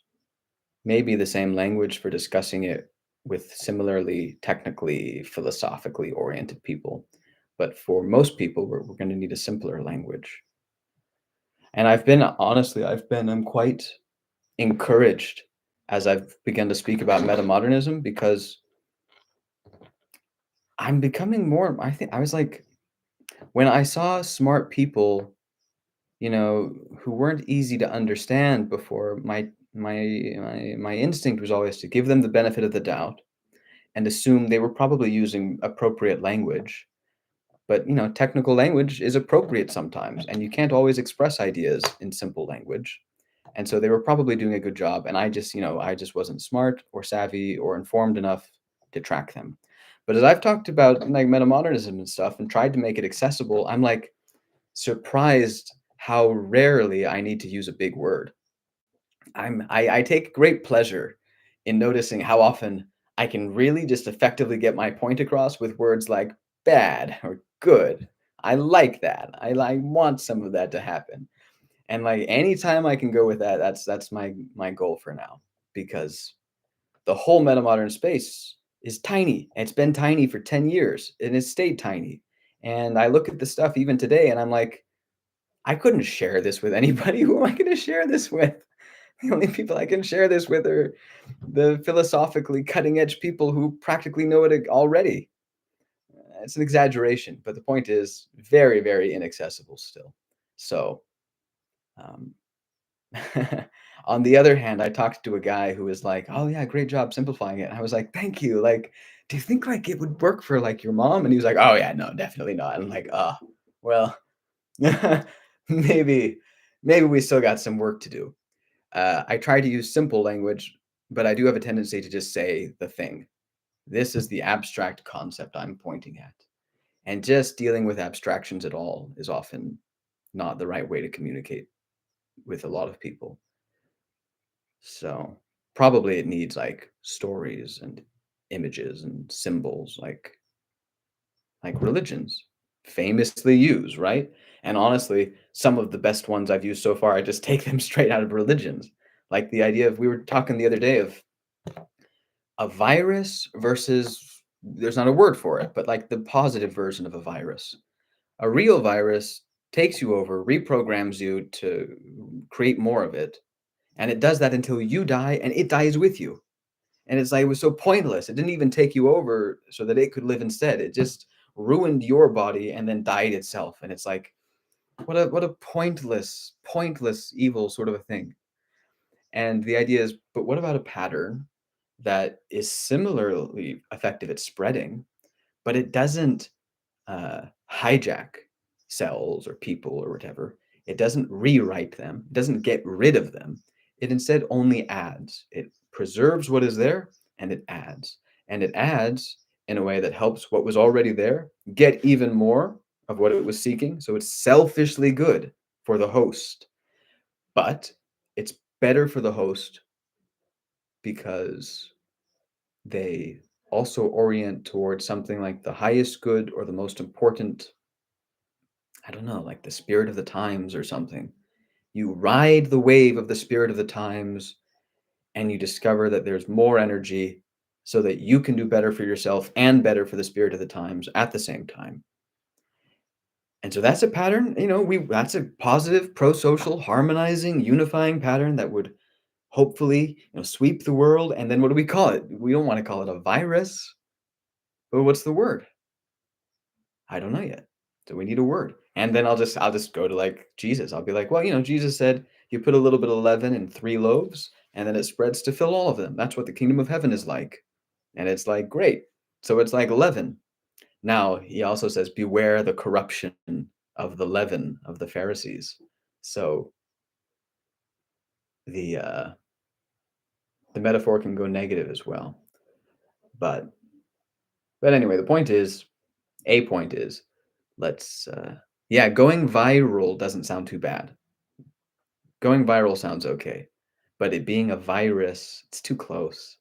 maybe the same language for discussing it with similarly technically, philosophically oriented people. But for most people, we're going to need a simpler language. And I'm quite encouraged as I've begun to speak about metamodernism because I'm becoming more, I was like, when I saw smart people, who weren't easy to understand before, my instinct was always to give them the benefit of the doubt and assume they were probably using appropriate language. But, technical language is appropriate sometimes, and you can't always express ideas in simple language. And so they were probably doing a good job. And I just wasn't smart or savvy or informed enough to track them. But as I've talked about like metamodernism and stuff and tried to make it accessible, I'm like surprised how rarely I need to use a big word. I take great pleasure in noticing how often I can really just effectively get my point across with words like bad or good. I like that. I want some of that to happen. And like anytime I can go with that, that's my goal for now, because the whole metamodern space is tiny. It's been tiny for 10 years and it's stayed tiny. And I look at the stuff even today and I'm like, I couldn't share this with anybody. Who am I going to share this with? The only people I can share this with are the philosophically cutting edge people who practically know it already. it's an exaggeration, but the point is very, very inaccessible still. So, um, on the other hand, I talked to a guy who was like, "Oh yeah, great job simplifying it." And I was like, "Thank you. Like, do you think like it would work for like your mom?" And he was like, "Oh yeah, no, definitely not." I'm like, "Oh, well, maybe, maybe we still got some work to do." I try to use simple language, but I do have a tendency to just say the thing. This is the abstract concept I'm pointing at. And just dealing with abstractions at all is often not the right way to communicate with a lot of people. So probably it needs like stories and images and symbols like religions famously use, right? And honestly, some of the best ones I've used so far, I just take them straight out of religions. Like the idea of we were talking the other day of a virus versus there's not a word for it, but like the positive version of a virus. A real virus takes you over, reprograms you to create more of it, and it does that until you die and it dies with you. And it's like it was so pointless. It didn't even take you over so that it could live instead. It just ruined your body and then died itself. And it's like what a pointless evil sort of a thing. And the idea is, but what about a pattern that is similarly effective at spreading, but it doesn't hijack cells or people or whatever. It doesn't rewrite them, it doesn't get rid of them. It instead only adds. It preserves what is there and it adds. And it adds in a way that helps what was already there get even more of what it was seeking. So it's selfishly good for the host, but it's better for the host because they also orient towards something like the highest good or the most important. I don't know, like the spirit of the times or something. You ride the wave of the spirit of the times and you discover that there's more energy so that you can do better for yourself and better for the spirit of the times at the same time. And so that's a pattern, we that's a positive, pro-social, harmonizing, unifying pattern that would hopefully, sweep the world. And then what do we call it? We don't want to call it a virus, but what's the word? I don't know yet. So we need a word. And then I'll just go to like Jesus. I'll be like, well, Jesus said you put a little bit of leaven in 3 loaves and then it spreads to fill all of them. That's what the kingdom of heaven is like. And it's like, great. So it's like leaven. Now he also says, beware the corruption of the leaven of the Pharisees. So the metaphor can go negative as well. But anyway, a point is, let's yeah, going viral doesn't sound too bad. Going viral sounds okay, but it being a virus, it's too close.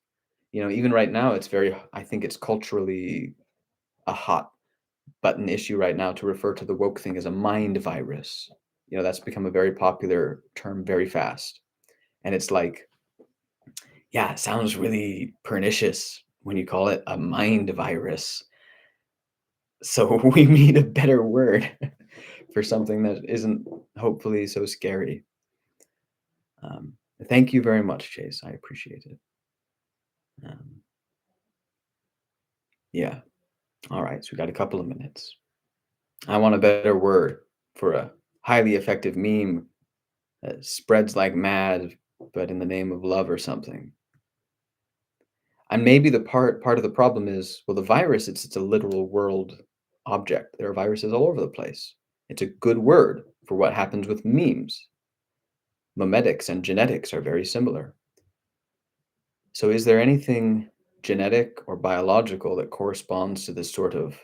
Even right now, I think it's culturally a hot button issue right now to refer to the woke thing as a mind virus. That's become a very popular term very fast. And it's like, yeah, it sounds really pernicious when you call it a mind virus. So we need a better word for something that isn't hopefully so scary. Um, Thank you very much, Chase. I appreciate it. Um, yeah. All right. So we got a couple of minutes. I want a better word for a highly effective meme that spreads like mad, but in the name of love or something. And maybe the part of the problem is, well, the virus, it's a literal world object. There are viruses all over the place. It's a good word for what happens with memes. Memetics and genetics are very similar. So is there anything genetic or biological that corresponds to this sort of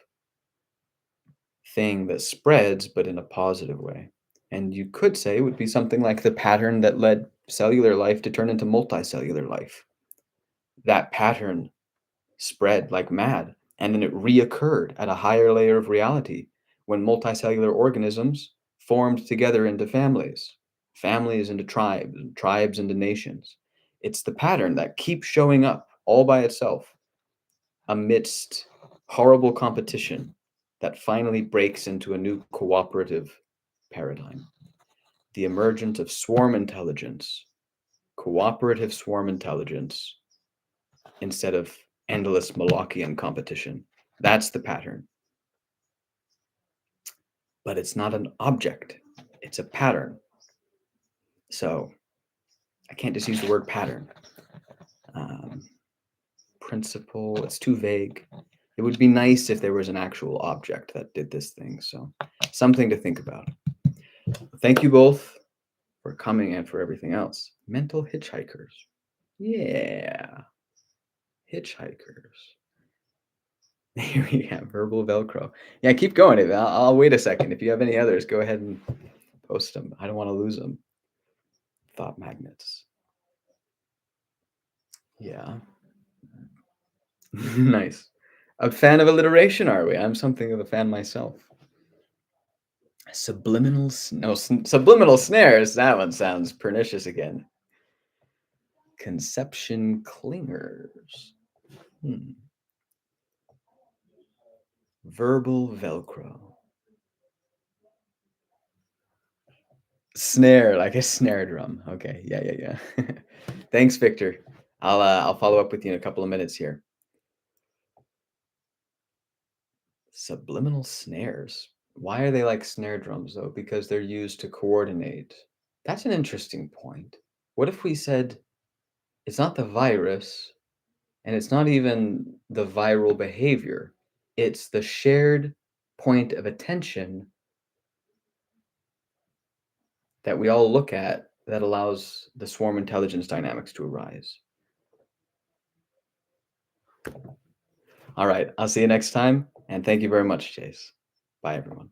thing that spreads, but in a positive way? And you could say it would be something like the pattern that led cellular life to turn into multicellular life. That pattern spread like mad, and then it reoccurred at a higher layer of reality when multicellular organisms formed together into families, families into tribes, and tribes into nations. It's the pattern that keeps showing up all by itself amidst horrible competition that finally breaks into a new cooperative paradigm. The emergence of swarm intelligence, cooperative swarm intelligence, instead of endless Molochian competition. That's the pattern. but it's not an object. It's a pattern. So I can't just use the word pattern. Um, Principle, it's too vague. It would be nice if there was an actual object that did this thing. So something to think about. Thank you both for coming and for everything else. Mental hitchhikers. Yeah. Hitchhikers. Here we have verbal Velcro. Yeah, keep going. I'll wait a second. If you have any others, go ahead and post them. I don't want to lose them. Thought magnets. Yeah. Nice. A fan of alliteration, are we? I'm something of a fan myself. Subliminal snares. That one sounds pernicious again. Conception clingers. Verbal Velcro. Snare, like a snare drum. Okay. Yeah. Thanks, Victor. I'll follow up with you in a couple of minutes here. Subliminal snares. Why are they like snare drums though? Because they're used to coordinate. That's an interesting point. What if we said it's not the virus and it's not even the viral behavior. It's the shared point of attention that we all look at that allows the swarm intelligence dynamics to arise. All right, I'll see you next time. And thank you very much, Chase. Bye, everyone.